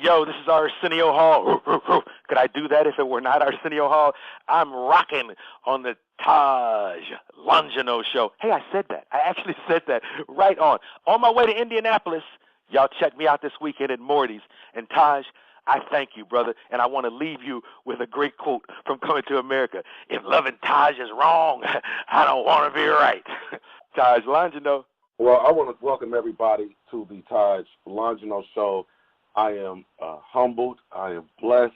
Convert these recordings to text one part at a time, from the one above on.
Yo, this is Arsenio Hall. Could I do that if it were not Arsenio Hall? I'm rocking on the Taj Longino show. Hey, I said that. I actually said that right on. On my way to Indianapolis, y'all check me out this weekend at Morty's. And Taj, I thank you, brother, and I want to leave you with a great quote from Coming to America. If loving Taj is wrong, I don't want to be right. Taj Longino. Well, I want to welcome everybody to the Taj Longino show. I am humbled, I am blessed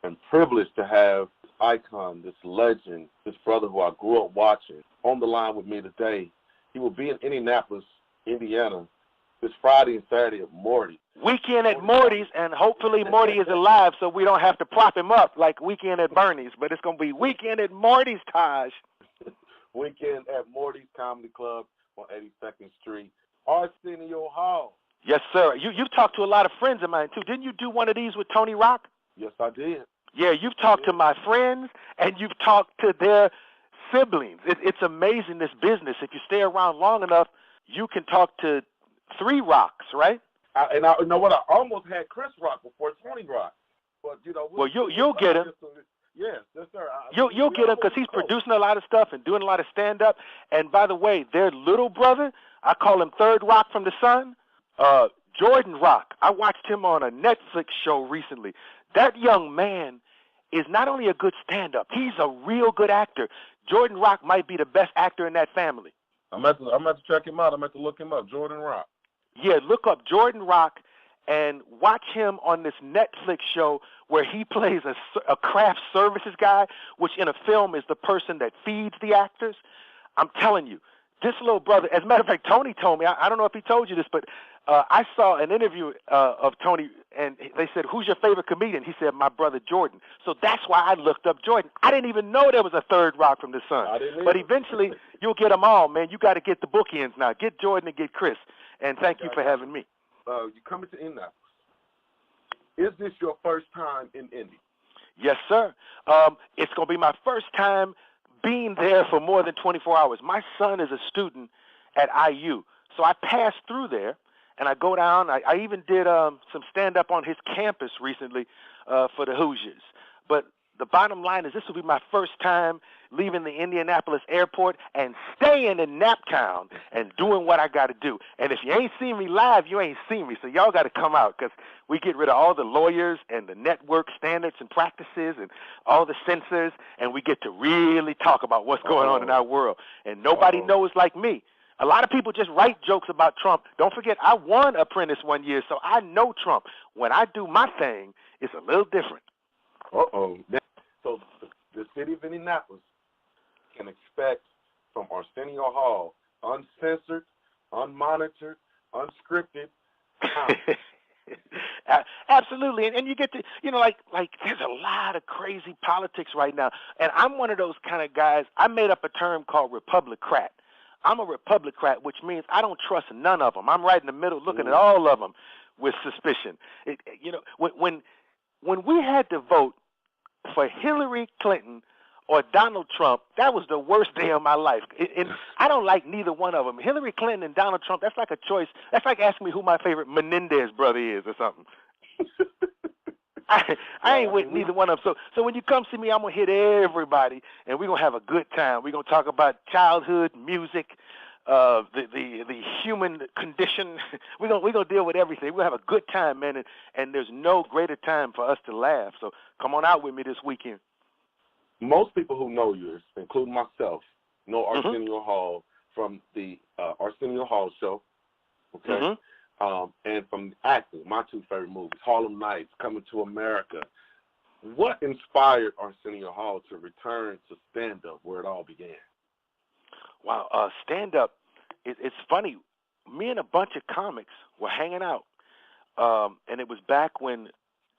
and privileged to have this icon, this legend, this brother who I grew up watching on the line with me today. He will be in Indianapolis, Indiana, this Friday and Saturday at Morty. Weekend at Morty's, and hopefully Morty is alive so we don't have to prop him up like Weekend at Bernie's, but it's going to be Weekend at Morty's, Taj. Weekend at Morty's Comedy Club on 82nd Street. Arsenio Hall. Yes, sir. You've talked to a lot of friends of mine, too. Didn't you do one of these with Tony Rock? Yes, I did. Yeah, you've talked to my friends, and you've talked to their siblings. It's amazing, this business. If you stay around long enough, you can talk to 3 Rocks, right? You know what? I almost had Chris Rock before Tony Rock. But, you know, well, you'll get him. Yes, sir. You'll get him because he's producing a lot of stuff and doing a lot of stand-up. And, by the way, their little brother, I call him Third Rock from the Sun, Jordan Rock. I watched him on a Netflix show recently. That young man is not only a good stand-up, he's a real good actor. Jordan Rock might be the best actor in that family. I'm at to check him out. I'm at to look him up. Jordan Rock. Yeah, look up Jordan Rock and watch him on this Netflix show where he plays a craft services guy, which in a film is the person that feeds the actors. I'm telling you, this little brother, as a matter of fact, Tony told me, I don't know if he told you this, but I saw an interview of Tony, and they said, who's your favorite comedian? He said, my brother Jordan. So that's why I looked up Jordan. I didn't even know there was a Third Rock from the Sun. But eventually, you'll get them all, man. You got to get the bookends now. Get Jordan and get Chris. And thank you for having me. You coming to Indianapolis. Is this your first time in Indy? Yes, sir. It's going to be my first time being there for more than 24 hours. My son is a student at IU, so I pass through there, and I go down. I even did some stand-up on his campus recently for the Hoosiers. But the bottom line is this will be my first time leaving the Indianapolis airport and staying in Naptown and doing what I got to do. And if you ain't seen me live, you ain't seen me. So y'all got to come out because we get rid of all the lawyers and the network standards and practices and all the censors, and we get to really talk about what's going on in our world. And nobody knows like me. A lot of people just write jokes about Trump. Don't forget, I won Apprentice one year, so I know Trump. When I do my thing, it's a little different. So the city of Indianapolis can expect from Arsenio Hall uncensored, unmonitored, unscripted. Absolutely, and you get to, you know, like there's a lot of crazy politics right now, and I'm one of those kind of guys. I made up a term called Republicrat. I'm a Republicrat, which means I don't trust none of them. I'm right in the middle, looking at all of them with suspicion. You know, when we had to vote for Hillary Clinton or Donald Trump, that was the worst day of my life. And I don't like neither one of them. Hillary Clinton and Donald Trump, that's like a choice. That's like asking me who my favorite Menendez brother is or something. I ain't with neither one of them. So when you come see me, I'm going to hit everybody, and we're going to have a good time. We're going to talk about childhood, music, the human condition. We're gonna deal with everything. We're going to have a good time, man, and there's no greater time for us to laugh. So come on out with me this weekend. Most people who know you, including myself, know Arsenio Hall from the Arsenio Hall show, okay? And from acting, my 2 favorite movies, Harlem Nights, Coming to America. What inspired Arsenio Hall to return to stand-up where it all began? Wow, stand-up, it's funny. Me and a bunch of comics were hanging out, and it was back when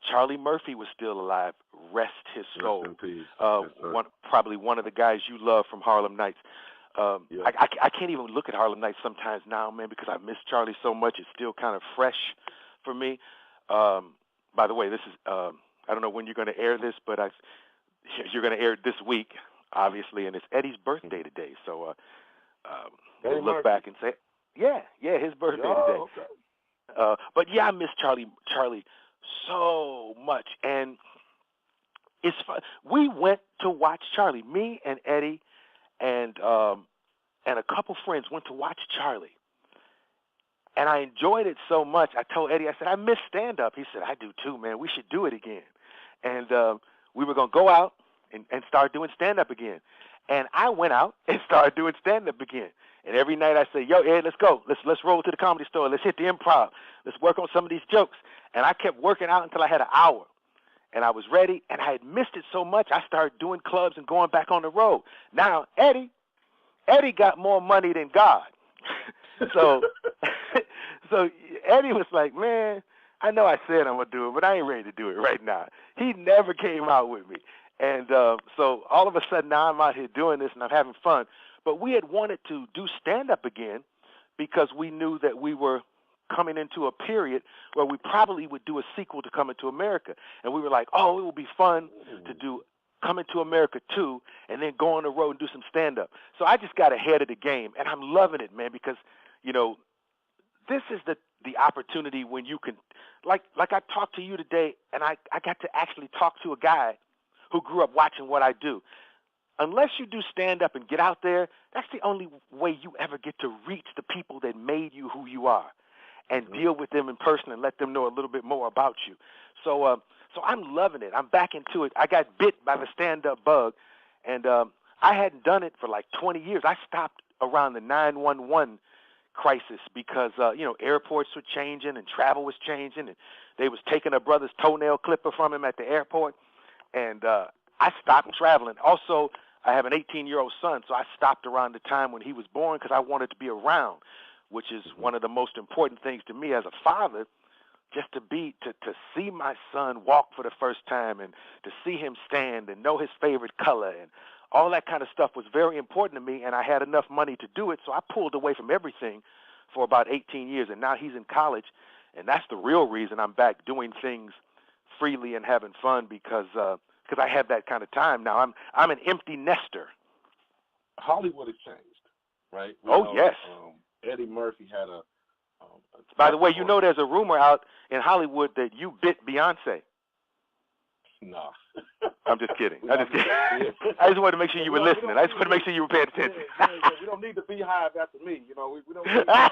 Charlie Murphy was still alive. Rest his soul. Rest in peace. Probably one of the guys you love from Harlem Nights. I can't even look at Harlem Nights sometimes now, man, because I miss Charlie so much. It's still kind of fresh for me. By the way, this is I don't know when you're going to air this, but you're going to air it this week, obviously, and it's Eddie's birthday today. So we'll look back and say, yeah, his birthday today. Okay. But yeah, I miss Charlie so much. And it's fun. We went to watch Charlie. Me and Eddie and a couple friends went to watch Charlie. And I enjoyed it so much. I told Eddie, I said, I miss stand-up. He said, I do too, man. We should do it again. And we were going to go out and start doing stand-up again. And I went out and started doing stand-up again. And every night I say, yo, Ed, let's go. Let's roll to the Comedy Store. Let's hit the Improv. Let's work on some of these jokes. And I kept working out until I had an hour. And I was ready, and I had missed it so much, I started doing clubs and going back on the road. Now, Eddie got more money than God. So Eddie was like, man, I know I said I'm going to do it, but I ain't ready to do it right now. He never came out with me. And so all of a sudden now I'm out here doing this and I'm having fun. But we had wanted to do stand-up again because we knew that we were coming into a period where we probably would do a sequel to Coming to America. And we were like, oh, it will be fun to do Coming to America 2 and then go on the road and do some stand-up. So I just got ahead of the game, and I'm loving it, man, because, you know, this is the opportunity when you can, like I talked to you today, and I got to actually talk to a guy who grew up watching what I do. Unless you do stand-up and get out there, that's the only way you ever get to reach the people that made you who you are and deal with them in person and let them know a little bit more about you. So I'm loving it. I'm back into it. I got bit by the stand-up bug, and I hadn't done it for like 20 years. I stopped around the 911 crisis because, airports were changing and travel was changing, and they was taking a brother's toenail clipper from him at the airport, and I stopped traveling. Also, I have an 18-year-old son, so I stopped around the time when he was born because I wanted to be around, which is one of the most important things to me as a father, just to see my son walk for the first time and to see him stand and know his favorite color and all that kind of stuff was very important to me, and I had enough money to do it, so I pulled away from everything for about 18 years, and now he's in college, and that's the real reason I'm back doing things freely and having fun because I have that kind of time now. I'm an empty nester. Hollywood has changed, right? Yes. Eddie Murphy had a By the way, you know there's a rumor out in Hollywood that you bit Beyonce. No. I'm just kidding. I just wanted to make sure you were listening. I just wanted to make sure you were paying attention. We don't need the beehive after me. We don't need them.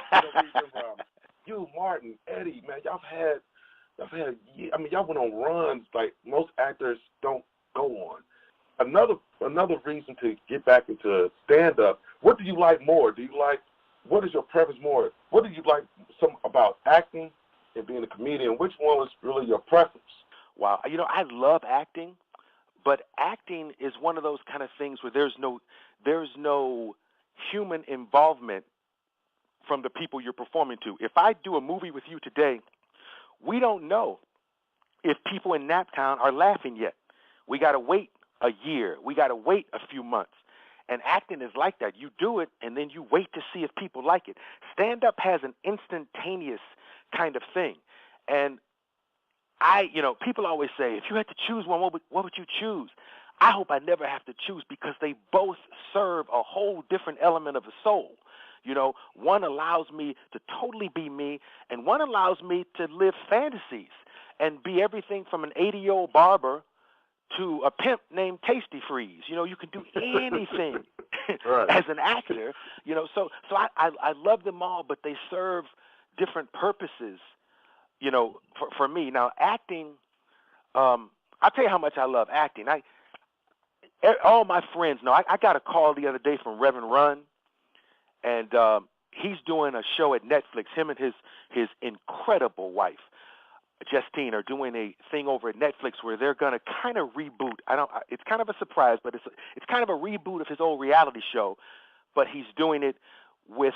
You, Martin, Eddie, man, y'all went on runs like most actors don't go on. Another reason to get back into stand-up, what do you like more? What is your preference more? What do you like about acting and being a comedian? Which one was really your preference? Wow. I love acting, but acting is one of those kind of things where there's no human involvement from the people you're performing to. If I do a movie with you today, we don't know if people in Naptown are laughing yet. We got to wait a year. We got to wait a few months. And acting is like that. You do it, and then you wait to see if people like it. Stand-up has an instantaneous kind of thing. And people always say, if you had to choose one, what would you choose? I hope I never have to choose because they both serve a whole different element of the soul. One allows me to totally be me, and one allows me to live fantasies and be everything from an 80-year-old barber to a pimp named Tasty Freeze. You can do anything right. as an actor. So I love them all, but they serve different purposes. For me. Now, acting, I'll tell you how much I love acting. All my friends know. I got a call the other day from Reverend Run, and he's doing a show at Netflix. Him and his incredible wife, Justine, are doing a thing over at Netflix where they're going to kind of reboot. It's kind of a surprise, but it's kind of a reboot of his old reality show, but he's doing it with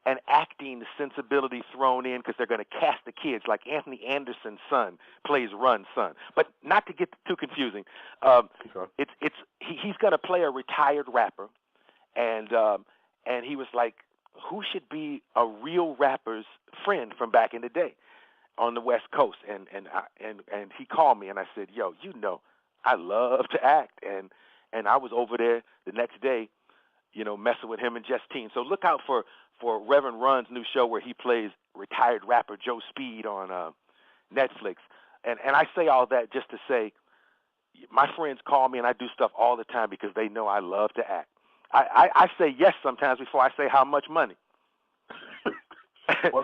an acting sensibility thrown in because they're going to cast the kids like Anthony Anderson's son plays Run's son. But not to get too confusing, he's going to play a retired rapper, and he was like, who should be a real rapper's friend from back in the day on the West Coast? And he called me and I said, yo, I love to act, and I was over there the next day, messing with him and Justine. So look out for Reverend Run's new show where he plays retired rapper Joe Speed on Netflix. And I say all that just to say, my friends call me and I do stuff all the time because they know I love to act. I say yes sometimes before I say how much money. Well,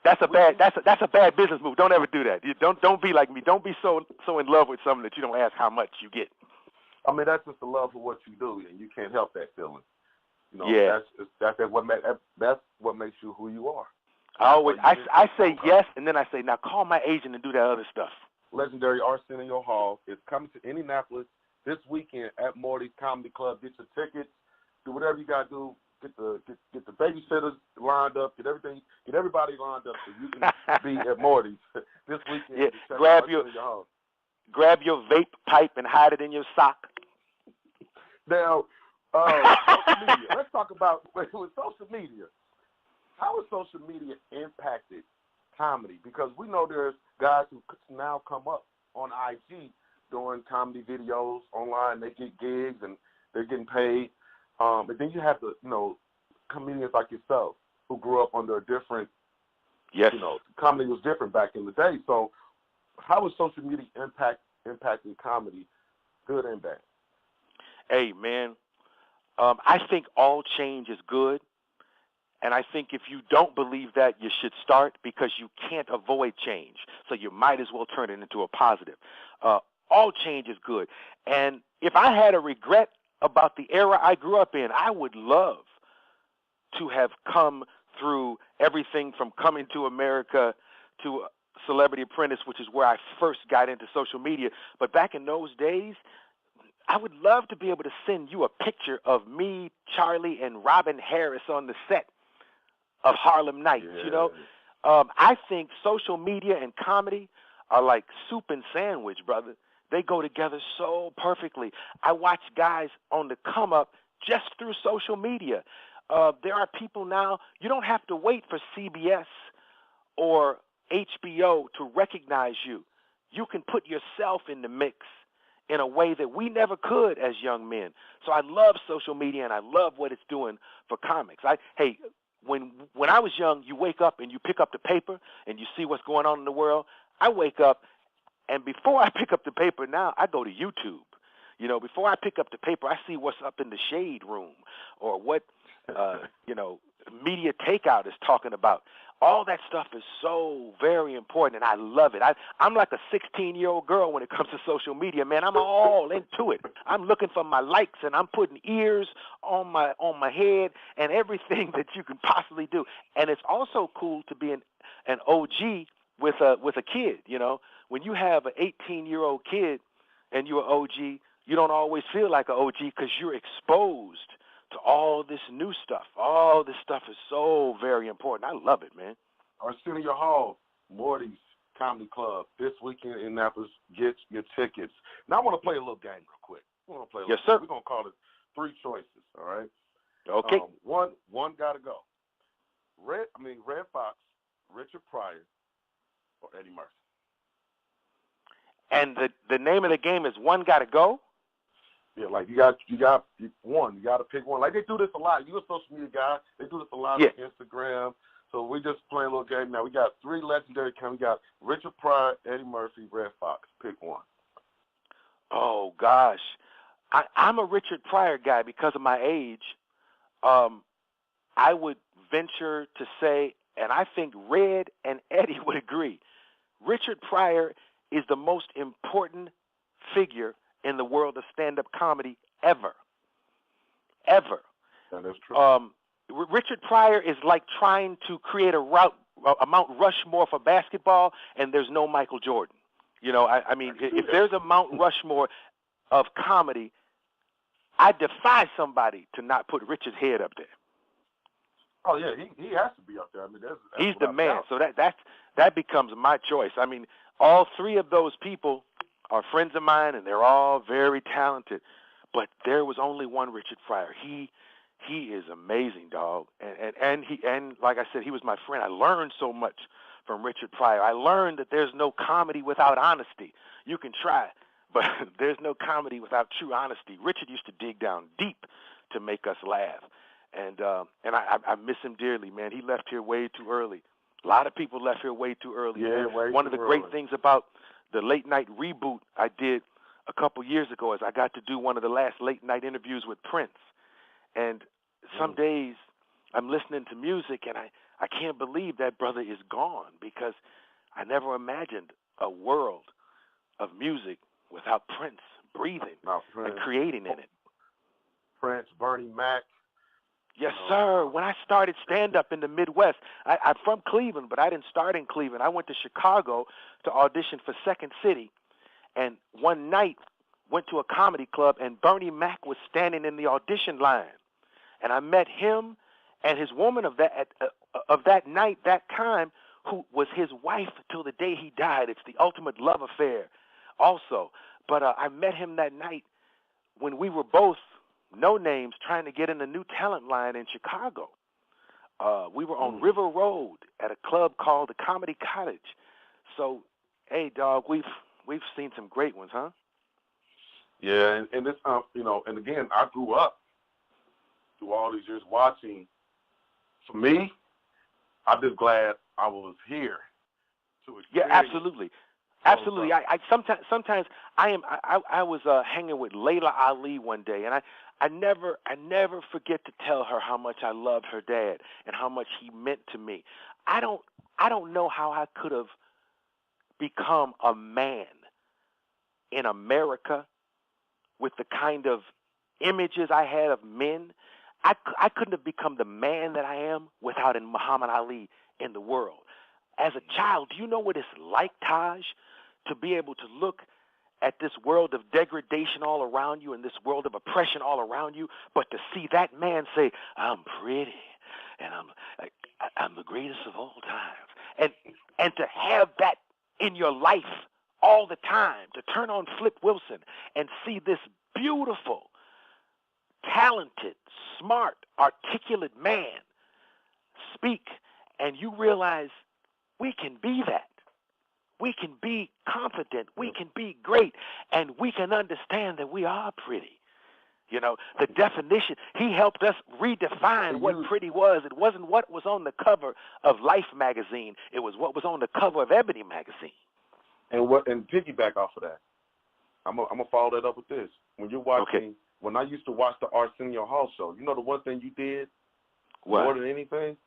that's a bad business move. Don't ever do that. You don't be like me. Don't be so in love with something that you don't ask how much you get. I mean, that's just the love for what you do, and you can't help that feeling. You know, yeah. That's what makes you who you are. I say yes, and then I say, now call my agent and do that other stuff. Legendary Arsenio Hall is coming to Indianapolis this weekend at Morty's Comedy Club. Get your tickets. Do whatever you got to do. Get the babysitters lined up. Get everybody lined up so you can be at Morty's this weekend. Yeah. Grab your vape pipe and hide it in your sock. Now, social media. Let's talk about with social media. How has social media impacted comedy? Because we know there's guys who now come up on IG doing comedy videos online. They get gigs and they're getting paid. But then you have the, comedians like yourself who grew up under a different, comedy was different back in the day. So how has social media impacting comedy, good and bad? Hey, man, I think all change is good. And I think if you don't believe that, you should start, because you can't avoid change. So you might as well turn it into a positive. All change is good. And if I had a regret about the era I grew up in, I would love to have come through everything from Coming to America to Celebrity Apprentice, which is where I first got into social media. But back in those days, I would love to be able to send you a picture of me, Charlie, and Robin Harris on the set of Harlem Nights. Yeah. I think social media and comedy are like soup and sandwich, brother. They go together so perfectly. I watch guys on the come up just through social media. There are people now, you don't have to wait for CBS or HBO to recognize you. You can put yourself in the mix in a way that we never could as young men. So I love social media, and I love what it's doing for comics. When I was young, you wake up and you pick up the paper and you see what's going on in the world. I wake up, and before I pick up the paper now, I go to YouTube. Before I pick up the paper, I see what's up in the shade room or what, media takeout is talking about. All that stuff is so very important, and I love it. I'm like a 16-year-old girl when it comes to social media, man. I'm all into it. I'm looking for my likes, and I'm putting ears on my head and everything that you can possibly do. And it's also cool to be an OG with a kid. When you have an 18-year-old kid and you're an OG, you don't always feel like an OG because you're exposed to all this new stuff. All this stuff is so very important. I love it, man. Arsenio Hall, Morty's Comedy Club, this weekend in Indianapolis. Get your tickets. Now I want to play a little game real quick. Yes, sir. We're going to call it 3 choices, all right? Okay. One got to go. Red Fox, Richard Pryor, or Eddie Murphy. And the name of the game is One Gotta Go? Yeah, like you got one. You got to pick one. Like they do this a lot. You're a social media guy. They do this a lot on Instagram. So we just playing a little game now. We got 3 legendary comedians. We got Richard Pryor, Eddie Murphy, Red Fox. Pick one. Oh gosh, I'm a Richard Pryor guy because of my age. I would venture to say, and I think Red and Eddie would agree, Richard Pryor is the most important figure in the world of stand-up comedy ever. Ever. That is true. Richard Pryor is like trying to create a Mount Rushmore for basketball, and there's no Michael Jordan. If there's a Mount Rushmore of comedy, I defy somebody to not put Richard's head up there. Oh yeah, he has to be up there. That's he's the man. So that becomes my choice. All 3 of those people are friends of mine, and they're all very talented. But there was only one Richard Pryor. He is amazing, dog. And like I said, he was my friend. I learned so much from Richard Pryor. I learned that there's no comedy without honesty. You can try, but there's no comedy without true honesty. Richard used to dig down deep to make us laugh. And I miss him dearly, man. He left here way too early. A lot of people left here way too early. Yeah, Man. way One too of the early. great things about the late night reboot I did a couple years ago is I got to do one of the last late night interviews with Prince. And some days I'm listening to music and I can't believe that brother is gone, because I never imagined a world of music without Prince breathing and creating in it. Prince, Bernie Mac. Yes, sir. When I started stand-up in the Midwest, I'm from Cleveland, but I didn't start in Cleveland. I went to Chicago to audition for Second City, and one night went to a comedy club, and Bernie Mac was standing in the audition line. And I met him and his woman of that night, that time, who was his wife till the day he died. It's the ultimate love affair also. But I met him that night when we were both no names trying to get in the new talent line in Chicago. We were on River Road at a club called the Comedy Cottage. So, hey, dog, we've seen some great ones, huh? Yeah, and this, and again, I grew up through all these years watching. For me, I'm just glad I was here to experience. Yeah, absolutely. Absolutely. I sometimes I was hanging with Layla Ali one day, and I never forget to tell her how much I loved her dad and how much he meant to me. I don't know how I could have become a man in America with the kind of images I had of men. I couldn't have become the man that I am without Muhammad Ali in the world. As a child, do you know what it's like, Taj, to be able to look at this world of degradation all around you and this world of oppression all around you, but to see that man say, "I'm pretty, and I'm the greatest of all times," and to have that in your life all the time, to turn on Flip Wilson and see this beautiful, talented, smart, articulate man speak, and you realize we can be that. We can be confident. We can be great. And we can understand that we are pretty. You know, the definition, he helped us redefine what pretty was. It wasn't what was on the cover of Life magazine. It was what was on the cover of Ebony magazine. And piggyback off of that, I'm gonna follow that up with this. When you're watching, when I used to watch the Arsenio Hall show, you know the one thing you did more than anything?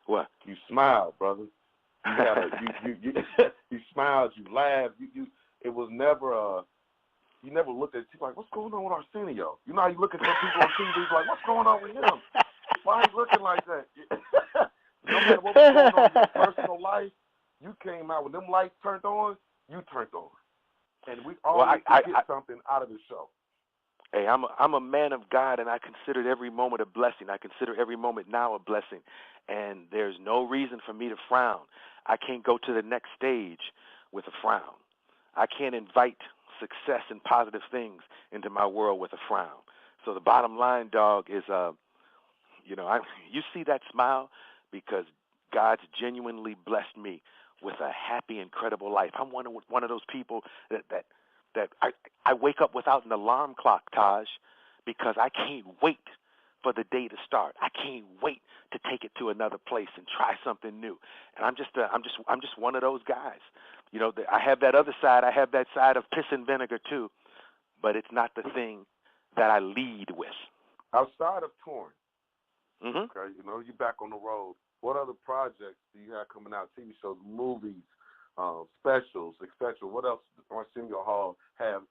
What? You smiled, brother. You had you smiled, you laughed. It was never you never looked at people like, what's going on with Arsenio? You know how you look at some people on TV like, what's going on with him? Why he looking like that? No matter what was going on in your personal life, you came out when them lights turned on. You turned on, and we always get something out of the show. Hey, I'm a man of God, and I consider every moment a blessing. I consider every moment now a blessing, and there's no reason for me to frown. I can't go to the next stage with a frown. I can't invite success and positive things into my world with a frown. So the bottom line, dog, is, you see that smile because God's genuinely blessed me with a happy, incredible life. I'm one of those people that I wake up without an alarm clock, Taj, because I can't wait for the day to start. I can't wait to take it to another place and try something new. And I'm just one of those guys. You know, I have that other side. I have that side of piss and vinegar too, but it's not the thing that I lead with. Outside of touring, okay, you're back on the road. What other projects do you have coming out? TV shows, movies, specials, etc. What else does Arsenio Hall have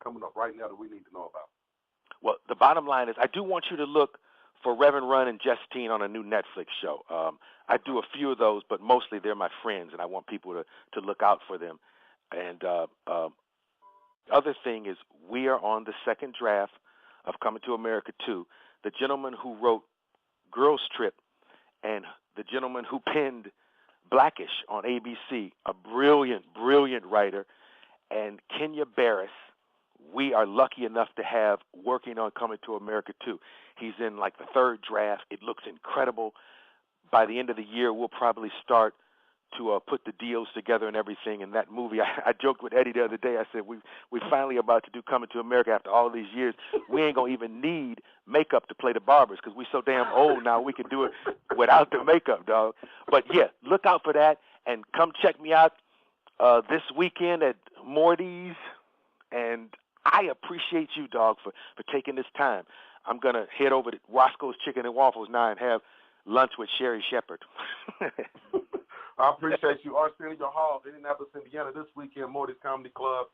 coming up right now that we need to know about? Well, the bottom line is I do want you to look for Reverend Run and Justine on a new Netflix show. I do a few of those, but mostly they're my friends, and I want people to look out for them. And other thing is we are on the second draft of Coming to America 2. The gentleman who wrote Girls Trip and the gentleman who penned Blackish on ABC, a brilliant, brilliant writer, and Kenya Barris, we are lucky enough to have working on Coming to America 2. He's in like the third draft. It looks incredible. By the end of the year, we'll probably start to put the deals together and everything. And that movie, I joked with Eddie the other day. I said, we finally about to do Coming to America after all these years. We ain't going to even need makeup to play the barbers because we so damn old now we can do it without the makeup, dog. But, yeah, look out for that. And come check me out this weekend at Morty's. And I appreciate you, dog, for taking this time. I'm going to head over to Roscoe's Chicken and Waffles now and have lunch with Sherry Shepherd. I appreciate you. Arsenio Hall, Indianapolis, Indiana, this weekend, Morty's Comedy Club.